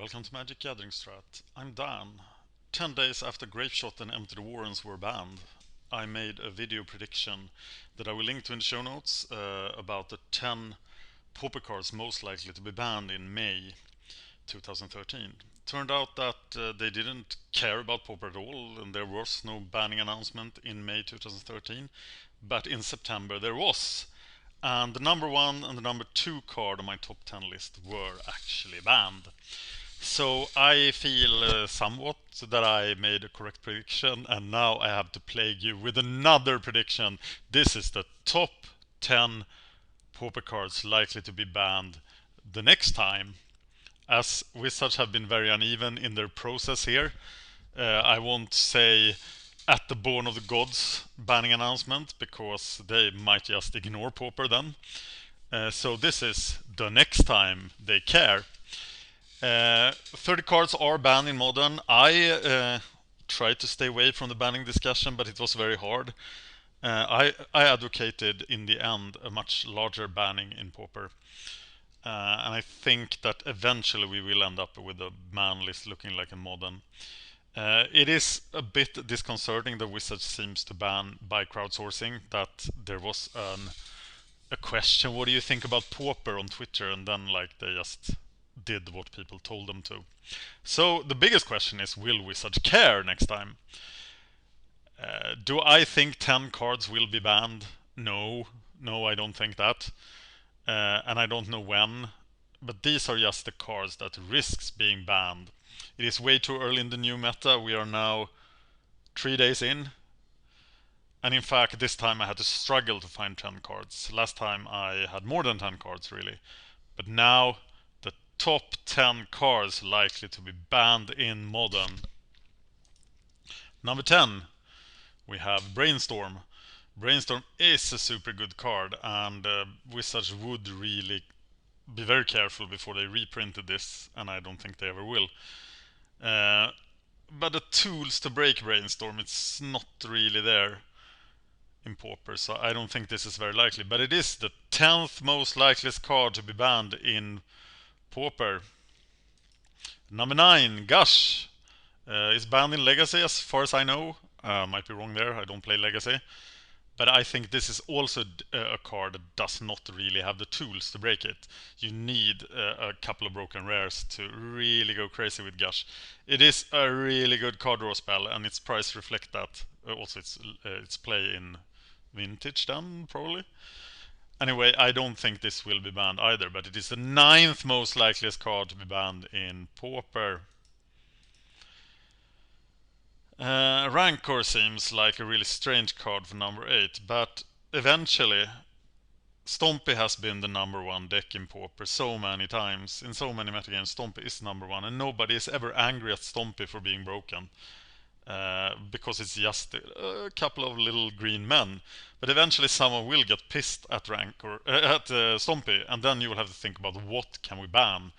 welcome to MagicGatheringStrat. I'm Dan. 10 days after Grapeshot and Empty the Warrens were banned, I made a video prediction that I will link to in the show notes about the 10 Pauper cards most likely to be banned in May 2013. Turned out that they didn't care about Pauper at all, and there was no banning announcement in May 2013, but in September there was. And the number 1 and the number 2 card on my top 10 list were actually banned. So I feel somewhat that I made a correct prediction, and now I have to plague you with another prediction. This is the top 10 Pauper cards likely to be banned the next time. As Wizards have been very uneven in their process here, I won't say at the Born of the Gods banning announcement, because they might just ignore Pauper then. So this is the next time they care. 30 cards are banned in Modern. I tried to stay away from the banning discussion, but it was very hard. I advocated in the end a much larger banning in Pauper. And I think that eventually we will end up with a ban list looking like a Modern. It is a bit disconcerting that Wizards seems to ban by crowdsourcing, that there was a question, what do you think about Pauper on Twitter, and then like they just did what people told them to. So the biggest question is, will Wizards care next time? Do I think 10 cards will be banned? No, I don't think that. And I don't know when, but these are just the cards that risks being banned. It is way too early in the new meta. We are now 3 days in. And in fact, this time I had to struggle to find 10 cards. Last time I had more than 10 cards, really. But now, the top 10 cards likely to be banned in Modern. Number 10, we have Brainstorm. Brainstorm is a super good card, and Wizards would really be very careful before they reprinted this, and I don't think they ever will. But the tools to break Brainstorm, it's not really there in Pauper, so I don't think this is very likely. But it is the 10th most likeliest card to be banned in Pauper. Number 9, Gush. Is banned in Legacy as far as I know. Might be wrong there, I don't play Legacy. But I think this is also a card that does not really have the tools to break it. You need a couple of broken rares to really go crazy with Gush. It is a really good card draw spell, and its price reflects that. Also, its play in Vintage then, probably. Anyway, I don't think this will be banned either, but it is the 9th most likeliest card to be banned in Pauper. Rancor seems like a really strange card for number 8, but eventually Stompy has been the number 1 deck in Pauper so many times. In so many metagames, Stompy is number 1, and nobody is ever angry at Stompy for being broken. Because it's just a couple of little green men. But eventually someone will get pissed at Stompy, and then you will have to think about what can we ban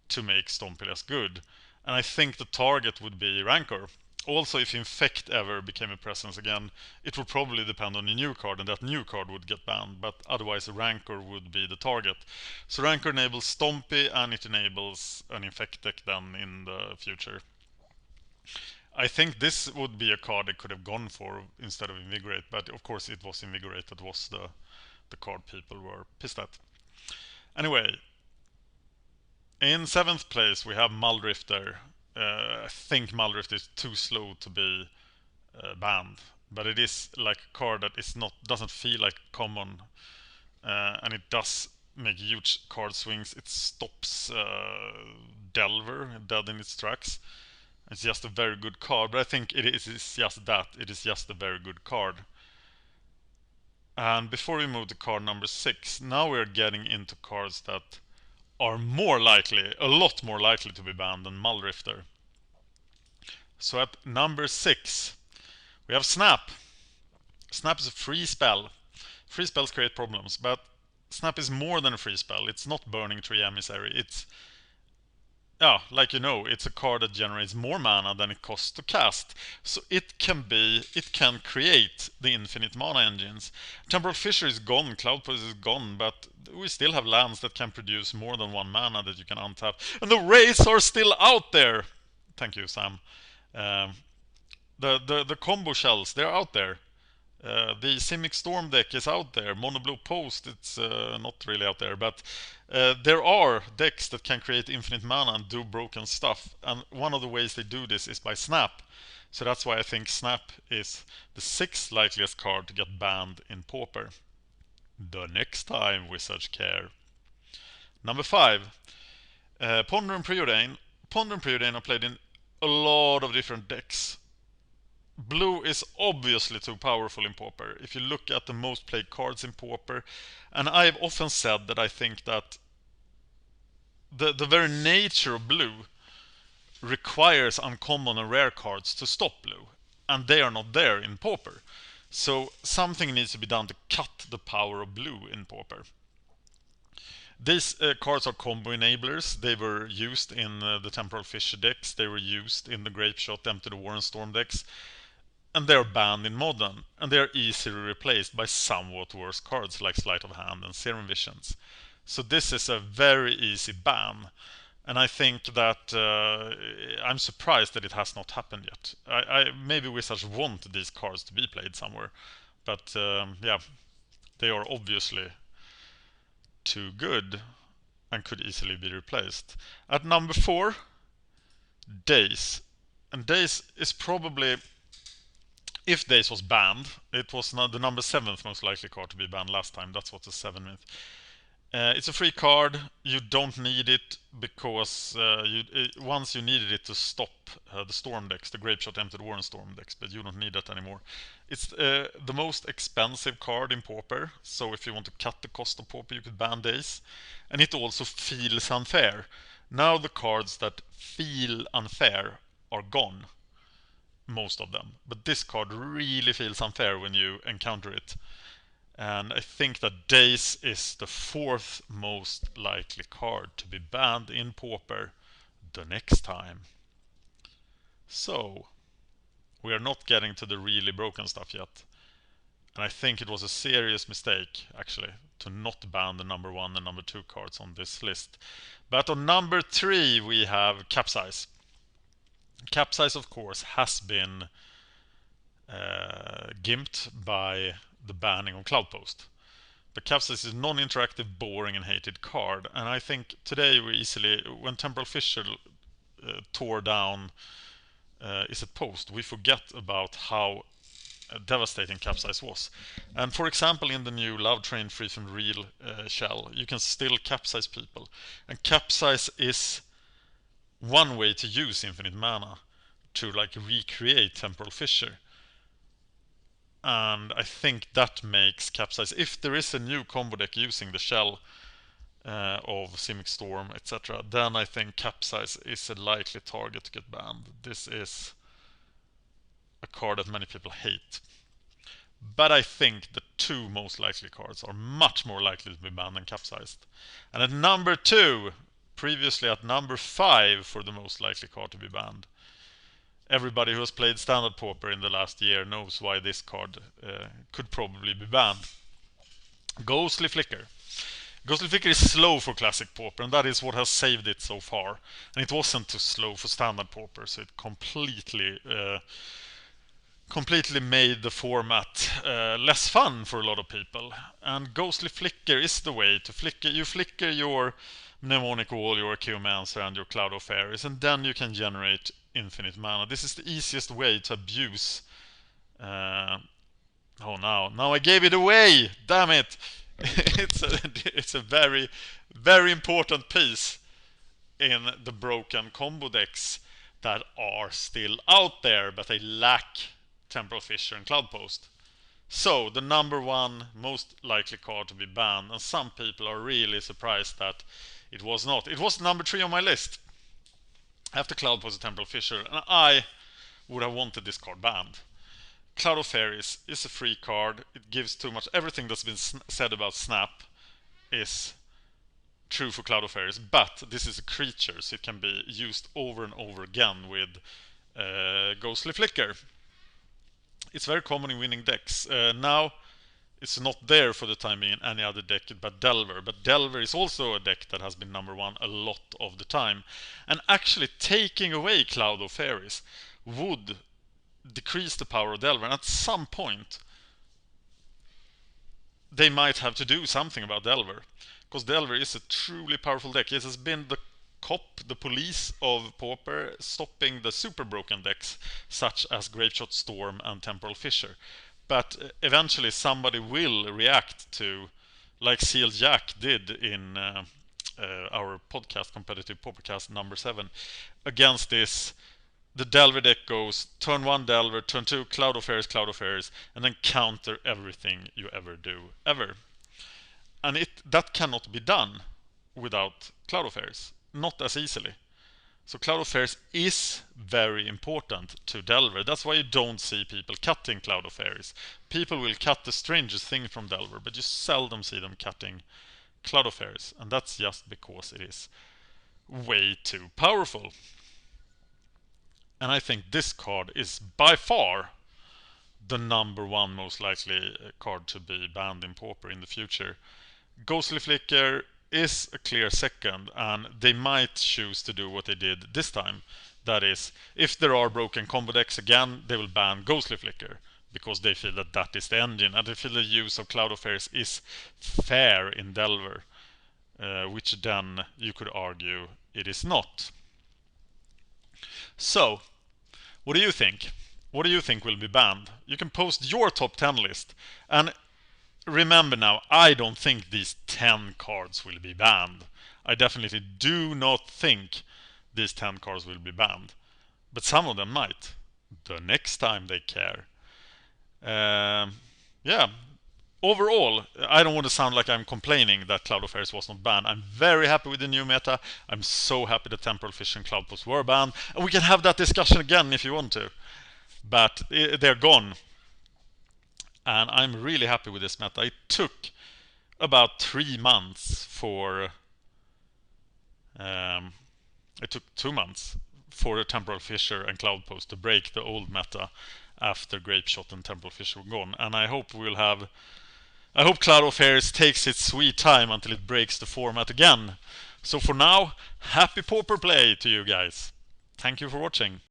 to make Stompy less good. And I think the target would be Rancor. Also, if Infect ever became a presence again, it would probably depend on a new card, and that new card would get banned, but otherwise Rancor would be the target. So Rancor enables Stompy, and it enables an Infect deck then in the future. I think this would be a card they could have gone for instead of Invigorate, but of course it was Invigorate that was the card people were pissed at. Anyway, in 7th place we have Muldrifter. I think Muldrift is too slow to be banned, but it is like a card that doesn't feel like common, and it does make huge card swings. It stops Delver dead in its tracks. It's just a very good card, but I think it is just that. It is just a very good card. And before we move to card number 6, now we're getting into cards that are more likely, a lot more likely to be banned than Muldrifter. So at number 6, we have Snap. Snap is a free spell. Free spells create problems, but Snap is more than a free spell. It's not Burning Tree Emissary. It's yeah, like you know, it's a card that generates more mana than it costs to cast. So it can create the infinite mana engines. Temporal Fissure is gone, Cloud Post is gone, but we still have lands that can produce more than one mana that you can untap. And the wraiths are still out there! Thank you, Sam. The combo shells, they're out there. The Simic Storm deck is out there. Mono Blue Post, it's not really out there, but there are decks that can create infinite mana and do broken stuff. And one of the ways they do this is by Snap. So that's why I think Snap is the 6th likeliest card to get banned in Pauper. The next time we such care. Number 5, Ponder and Preordain. Ponder and Preordain are played in a lot of different decks. Blue is obviously too powerful in Pauper. If you look at the most played cards in Pauper, and I've often said that I think that the very nature of blue requires uncommon and rare cards to stop blue, and they are not there in Pauper. So something needs to be done to cut the power of blue in Pauper. These cards are combo enablers. They were used in the Temporal Fissure decks. They were used in the Grapeshot, Empty the War and Storm decks. And they are banned in Modern, and they are easily replaced by somewhat worse cards like Sleight of Hand and Serum Visions. So this is a very easy ban, and I think that I'm surprised that it has not happened yet. Maybe Wizards want these cards to be played somewhere, but yeah, they are obviously too good and could easily be replaced. At number 4, Daze. And Daze is probably, if Daze was banned, it was the number 7th most likely card to be banned last time. That's what the 7 meant. It's a free card. You don't need it because once you needed it to stop the Storm decks, the Grapeshot, Empty the War and Storm decks, but you don't need that anymore. It's the most expensive card in Pauper, so if you want to cut the cost of Pauper, you could ban Daze. And it also feels unfair. Now the cards that feel unfair are gone. Most of them, but this card really feels unfair when you encounter it, and I think that Daze is the 4th most likely card to be banned in Pauper the next time. So we are not getting to the really broken stuff yet, and I think it was a serious mistake actually to not ban the number 1 and number 2 cards on this list. But on number 3 we have Capsize. Capsize, of course, has been gimped by the banning of Cloud Post. But Capsize is a non-interactive, boring and hated card, and I think today we easily, when Temporal Fissure tore down Izzet Post, we forget about how devastating Capsize was. And for example, in the new Love Train Free from Real shell, you can still capsize people, and Capsize is one way to use infinite mana to like recreate Temporal Fissure. And I think that makes Capsize, if there is a new combo deck using the shell of Simic Storm, etc., then I think Capsize is a likely target to get banned. This is a card that many people hate. But I think the 2 most likely cards are much more likely to be banned than Capsized. And at number 2, previously at number 5 for the most likely card to be banned, everybody who has played Standard Pauper in the last year knows why this card could probably be banned. Ghostly Flicker. Ghostly Flicker is slow for Classic Pauper, and that is what has saved it so far. And it wasn't too slow for Standard Pauper, so it completely made the format less fun for a lot of people. And Ghostly Flicker is the way to flicker. You flicker your Mnemonic Wall, your Archaeomancer and your Cloud of Faeries, and then you can generate infinite mana. This is the easiest way to abuse. Oh, now I gave it away! Damn it! it's a very, very important piece in the broken combo decks that are still out there, but they lack Temporal Fissure and Cloud Post. So the number 1 most likely card to be banned, and some people are really surprised that it was not. It was number 3 on my list after Cloud Post and Temporal Fissure, and I would have wanted this card banned. Cloud of Faeries is a free card. It gives too much. Everything that's been said about Snap is true for Cloud of Faeries, but this is a creature, so it can be used over and over again with Ghostly Flicker. It's very common in winning decks. Now, it's not there for the time being in any other deck but Delver. But Delver is also a deck that has been #1 a lot of the time. And actually taking away Cloud of Faeries would decrease the power of Delver. And at some point, they might have to do something about Delver. Because Delver is a truly powerful deck. It has been the cop, the police of Pauper, stopping the super broken decks, such as Grapeshot Storm and Temporal Fissure. But eventually somebody will react to, like Seal Jack did in our podcast, Competitive Paupercast #7. Against this, the Delver deck goes turn 1 Delver, turn 2 Cloud of Faeries, and then counter everything you ever do, ever. And that cannot be done without Cloud of Faeries. Not as easily. So Cloud of Faeries is very important to Delver. That's why you don't see people cutting Cloud of Faeries. People will cut the strangest thing from Delver, but you seldom see them cutting Cloud of Faeries. And that's just because it is way too powerful. And I think this card is by far the #1 most likely card to be banned in Pauper in the future. Ghostly Flicker is a clear second, and they might choose to do what they did this time. That is, if there are broken combo decks again, they will ban Ghostly Flicker, because they feel that that is the engine, and they feel the use of Cloud of Faeries is fair in Delver, which then you could argue it is not. So, what do you think? What do you think will be banned? You can post your top 10 list, and remember now, I don't think these 10 cards will be banned. I definitely do not think these 10 cards will be banned. But some of them might. The next time they care. Yeah. Overall, I don't want to sound like I'm complaining that Cloud of Faeries was not banned. I'm very happy with the new meta. I'm so happy that Temporal Fissure and Cloud Post were banned. And we can have that discussion again if you want to. But they're gone. And I'm really happy with this meta. It took about 3 months for... it took 2 months for the Temporal Fissure and Cloud Post to break the old meta after Grapeshot and Temporal Fissure were gone. And I hope we'll have... I hope Cloud of Faeries takes its sweet time until it breaks the format again. So for now, happy Pauper play to you guys. Thank you for watching.